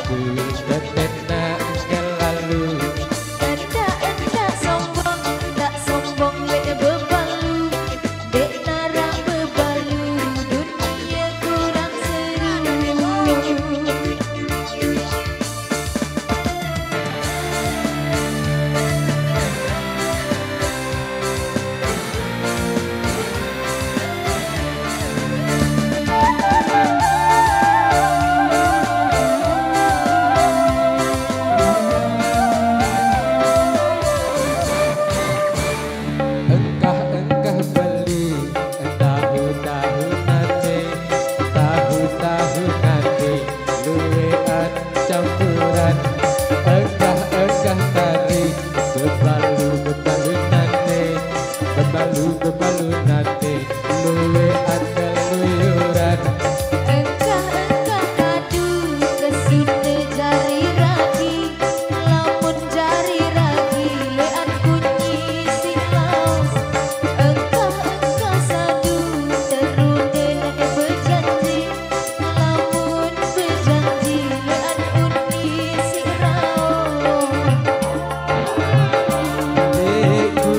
bagus betena selalu. Endak sombong, tak sombong lek bebalu. Dek nara bebalu, dunia kurang seru. Engkah beli tahu-tahu nanti, tahu-tahu nanti, luwean campuran. Engkah tadi, bebalu nanti, bebalu nanti, luwean keluyuran. Engkah kadu kesine jari ragi, lamun jari ragi lean kunyi silaus. Engkah sadu terune nek berjanji, lamun berjanji lean kunyi sirau. Deku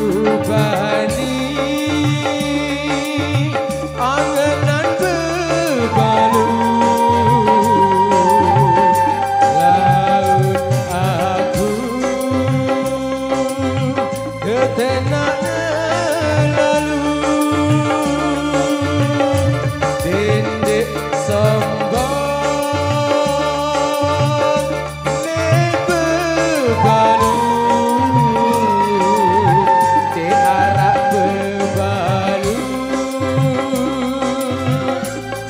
bani angenan bebalu, laut aku ketenak lalu. Dindek sombong lek bebalu, diharap bebalu,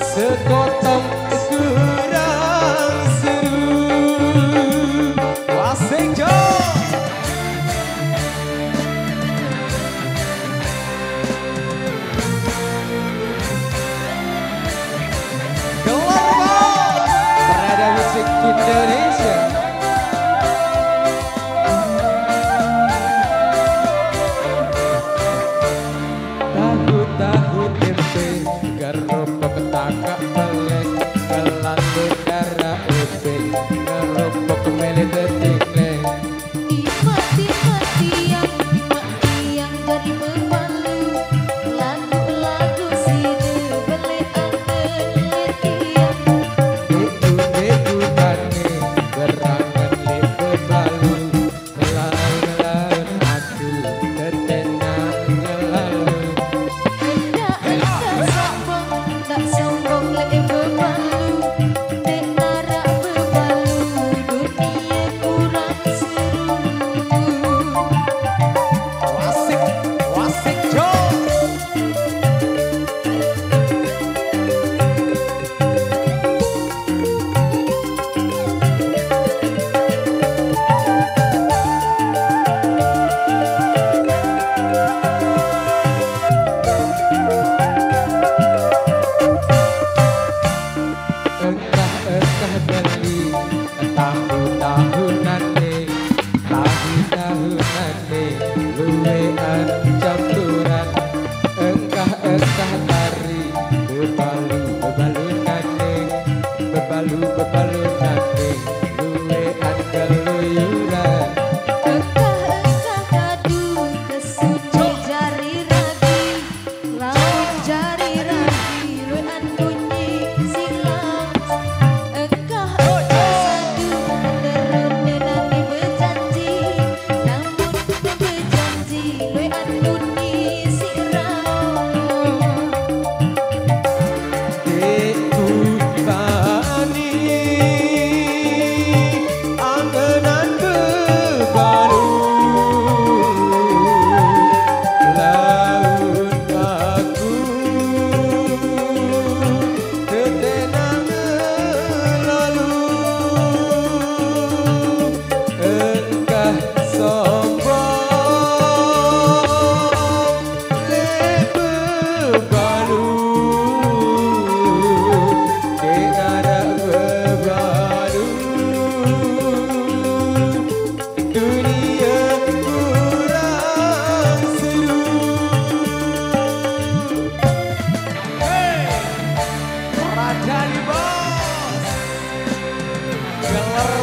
sekotong kurang seru. Wasik jo. Kelompok Parada Musik Indonesia. Tahu-tahu tempe gerobak takak melek, kelantur darah upe gerobak melek tetingleng. Mati yang jadi bebalu, lagu sini belean telitian. Deku tani berangan lek bebalu, laun aku ketenak ngelalu. Endak sombong, tak sombong lek bebalu. Dek nara bebalu, dunia kurang seru. Wasik jo. Engkah beli tahu-tahu nanti, tahu-tahu nanti, luwean campuran. Engkah tari, bebalu nanti, bebalu nanti, luwean keluyuran. Engkah kadu kesini jari ragi, lamun jari ragi lean kunyi silaus. Engkah sadu terune nanti berjanji, namun berjanji lean kunyi sirau. Deku tani angenan bebalu, laut aku ketenang lalu. Engkah sombong lek bebalu, diharap bebalu, dunia kurang seru. Raja di bos, gelar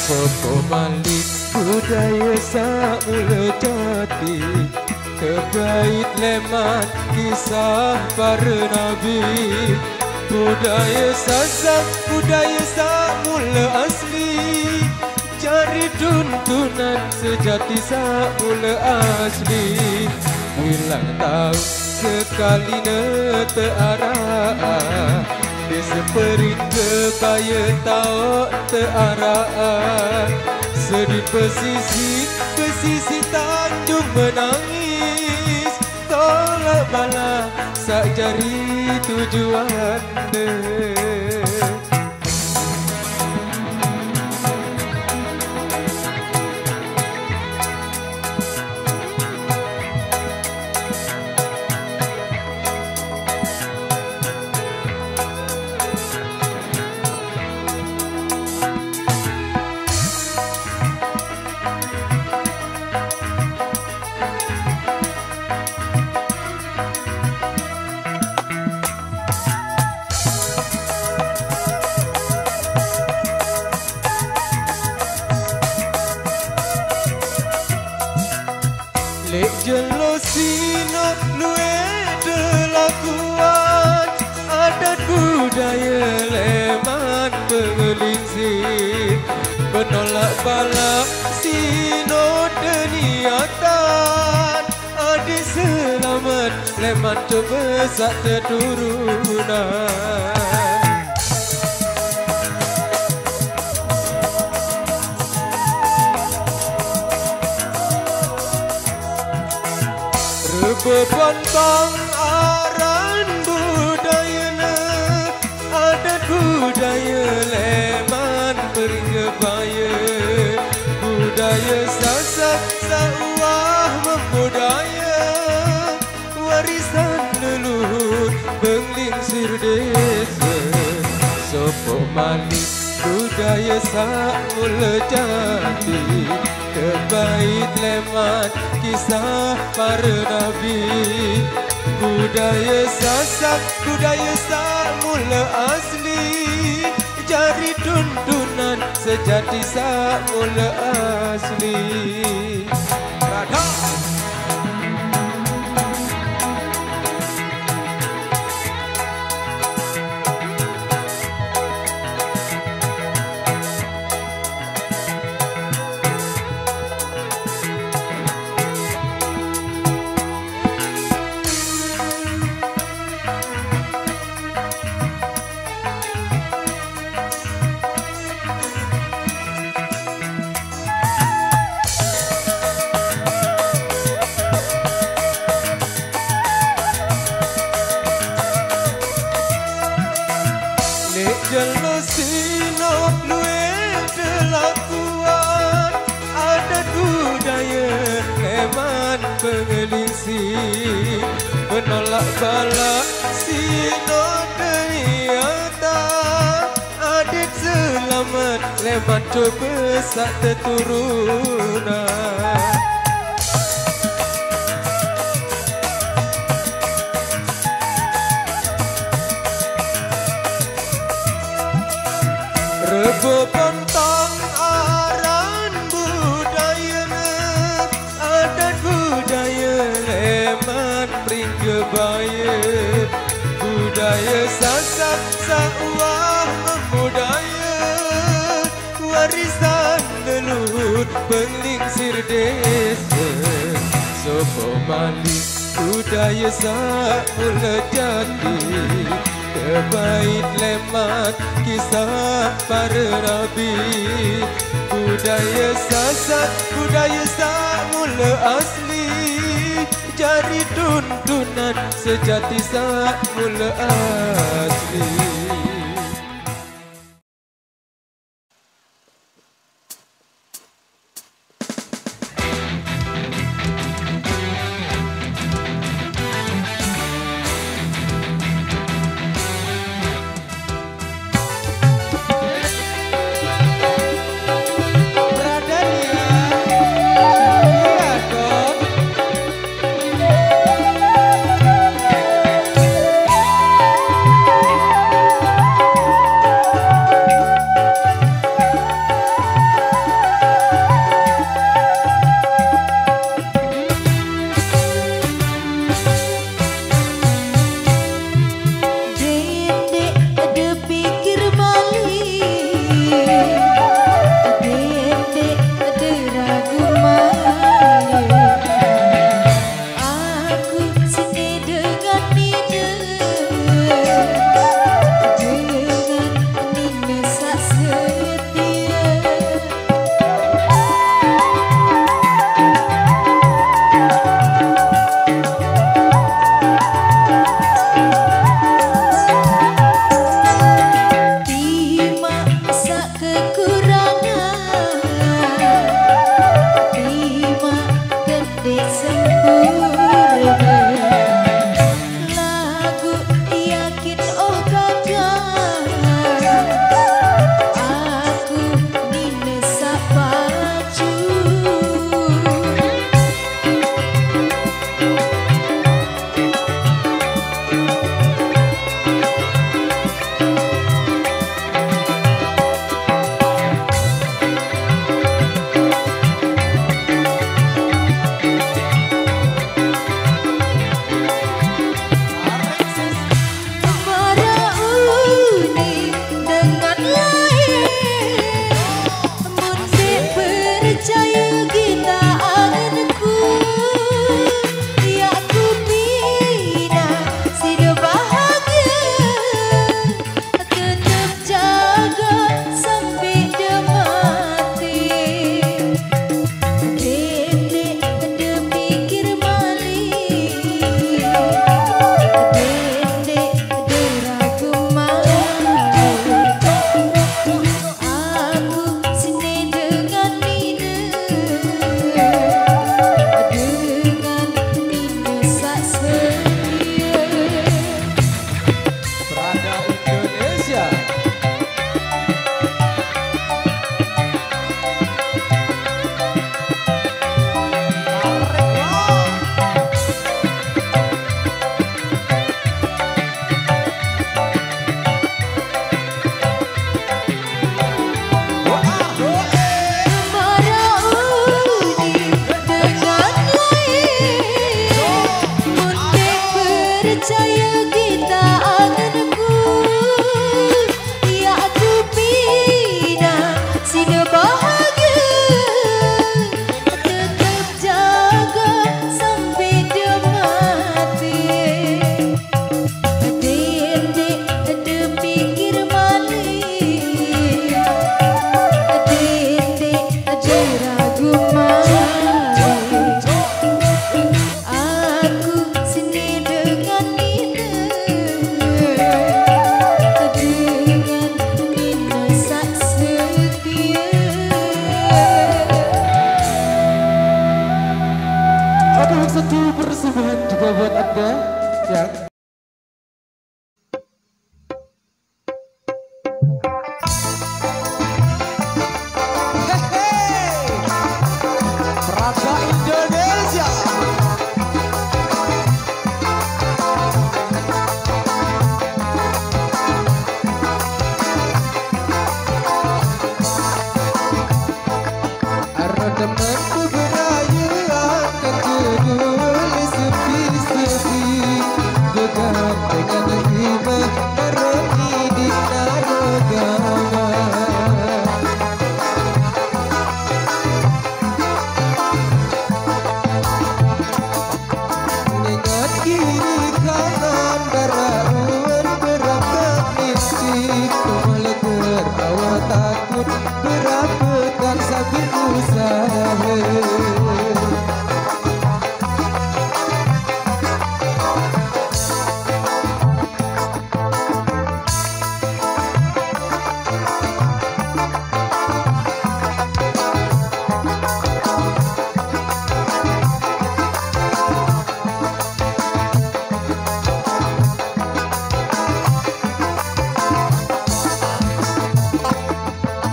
Pemalik budaya samula jati, terkait lemat kisah para nabi. Budaya sasak, budaya samula asli, cari tuntunan sejati samula asli. Hilang tahu sekali terarah, dia seperit kebaya tahu terarah. Sedih pesisi Tanjung menangis, tolak bala sak jari tujuan dia. Lek jelosino luwe delakuan adat budaya leman penggelingsir menolak balak sino deniatan adik selamat leman terbesak keturunan. Bepontong aran budayana adat budaya leman peringgebaya budaya sasak sauah membudaya warisan leluhur penglingsir desa sopok malik budaya sak mula jadi terbaik leman kisah para nabi budaya sasak budaya sak mula asli jari tuntunan sejati sak mula asli Radha jelosino luwe delakuan adat budaya leman penggelingsir menolak balak sino deniatan adik selamat leman terbesak keturunan. Bepontong aran budayana adat budaya leman peringgebaya budaya sasak sauah membudaya warisan leluhur penglingsir desa sopo malik budaya sak mula jadi terbaik lemat kisah para nabi budaya sasak budaya sak mula asli jari tuntunan sejati sak mula asli. temanku beraya akan kedul sepi-sepi dekat dengan riba naroni di narogama. Ingat kiri kanan bararuan berakat miskin meleger awal takut berapetan sambil usaha.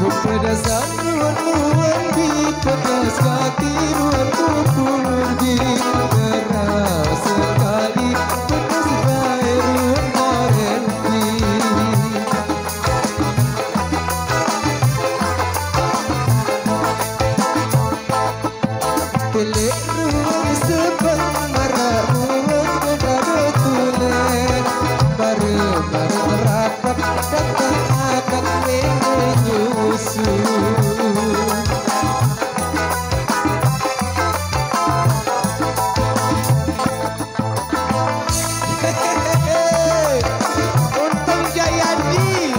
Kepedasan ruan-ruan di pedas hati ruan kupur di keras sekali pedas baik ruan marenti. Pelek ruan sebab marah ruan kepada tulen baru-baru rapat datang akan menyusul. Untung Jayadi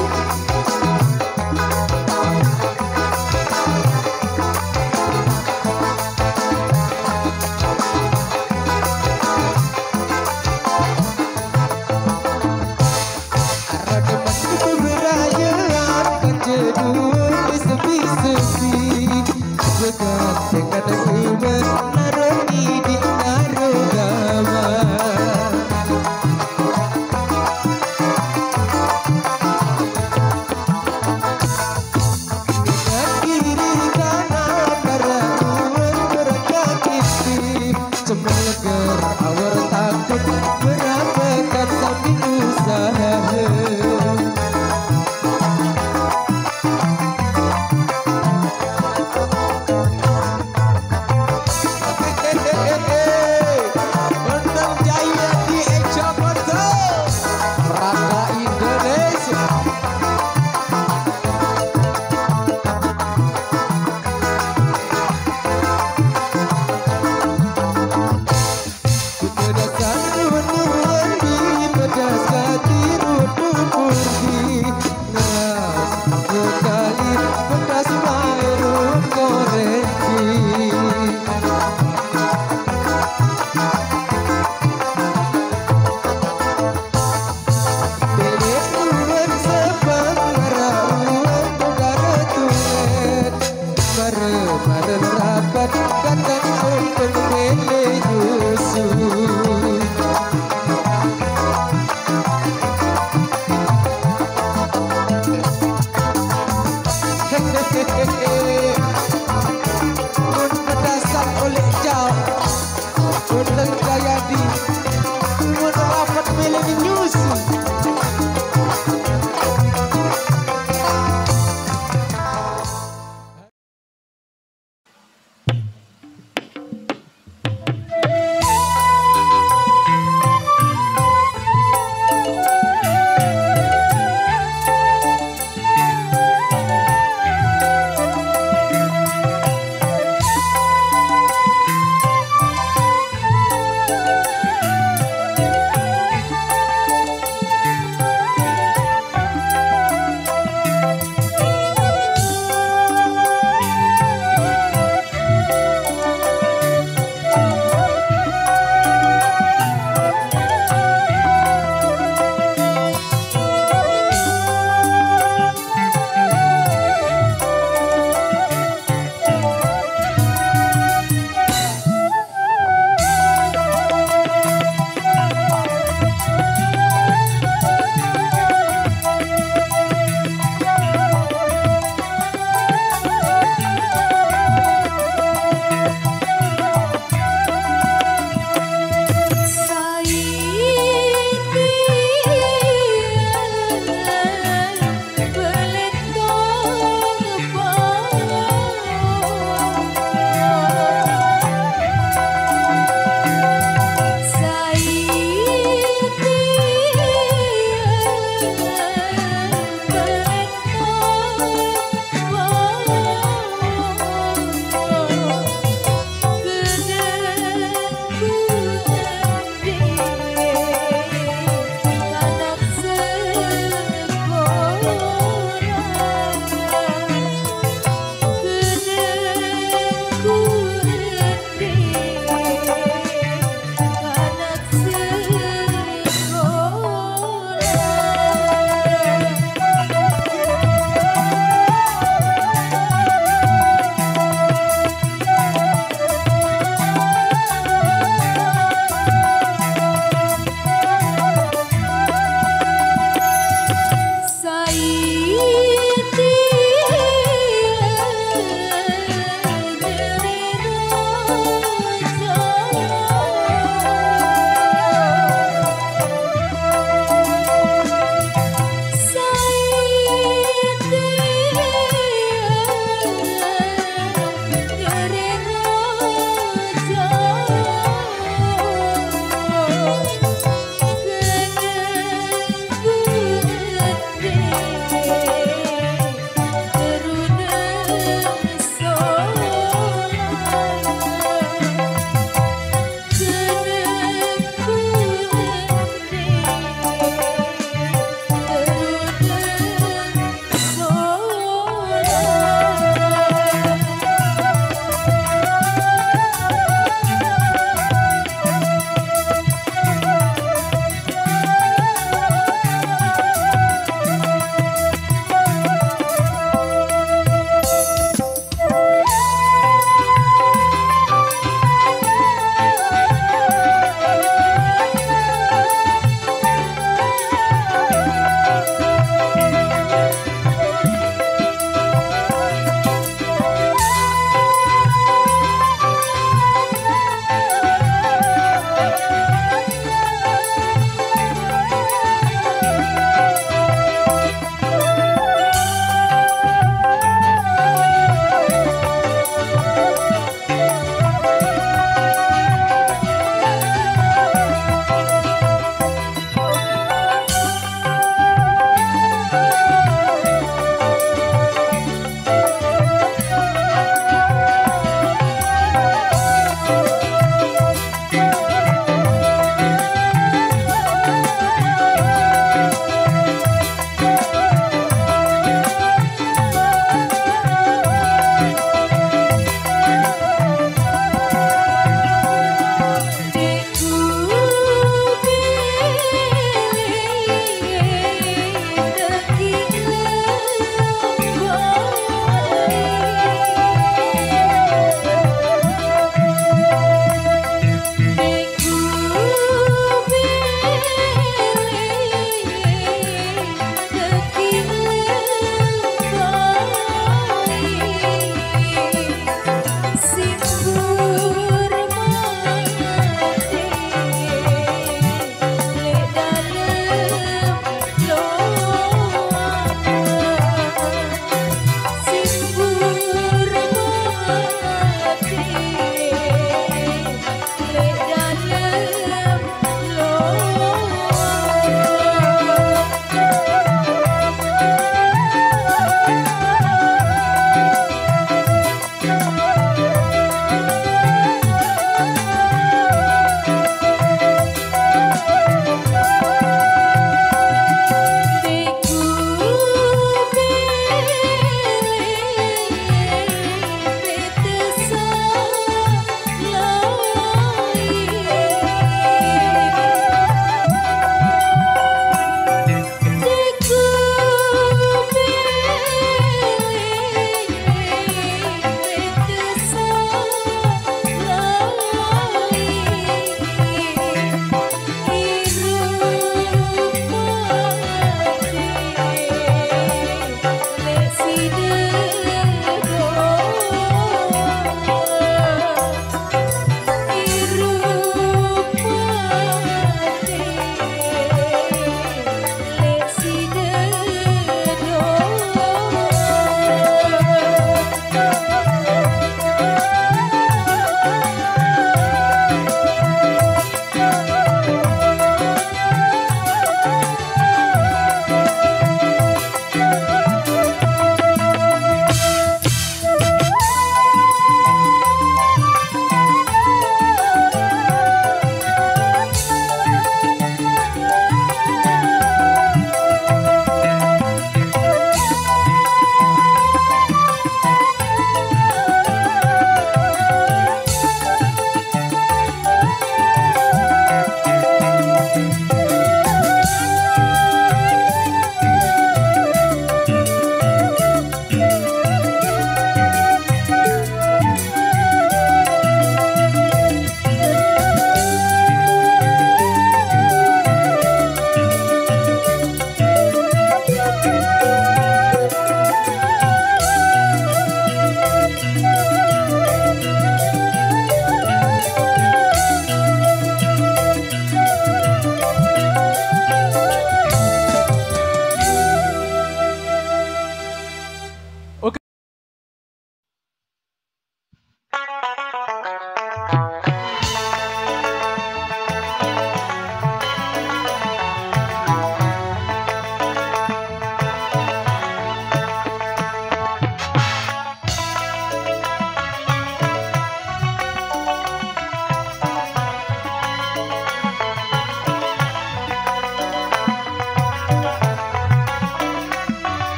dekat dengan riba naroni di narogama. Ingat kiri kanan bararuan berakat istri cemeleger awal takut berapetan sambil usaha. Pedasan oleh jauh Untung Jayadi mendapat milih nyusul.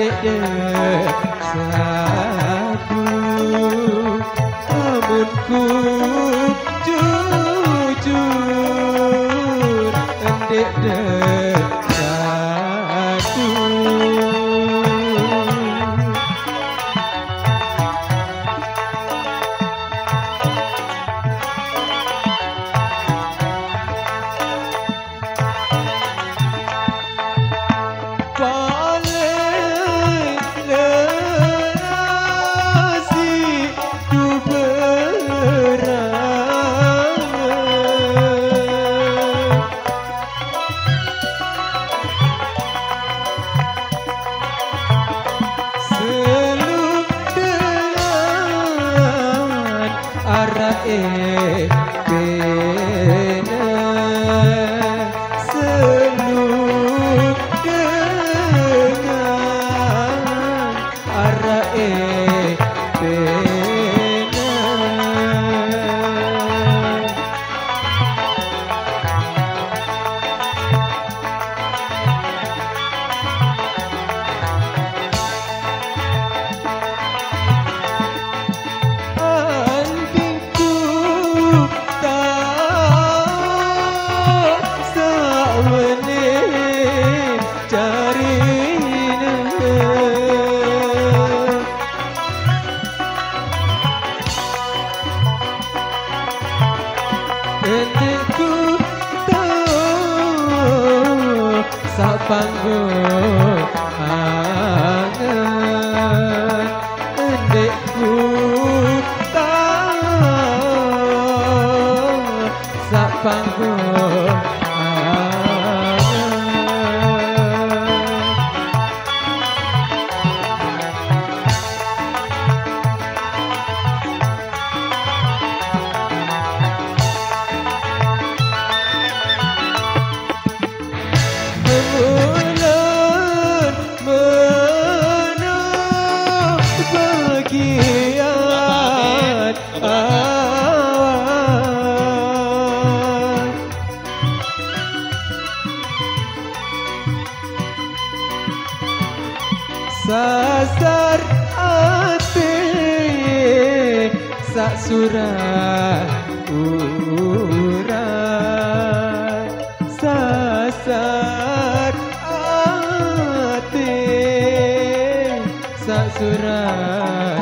endek satu amunku jujur endek satu panggung angan endekku tahu sak panggung sasar ati sak surah urat sasar ati sak surah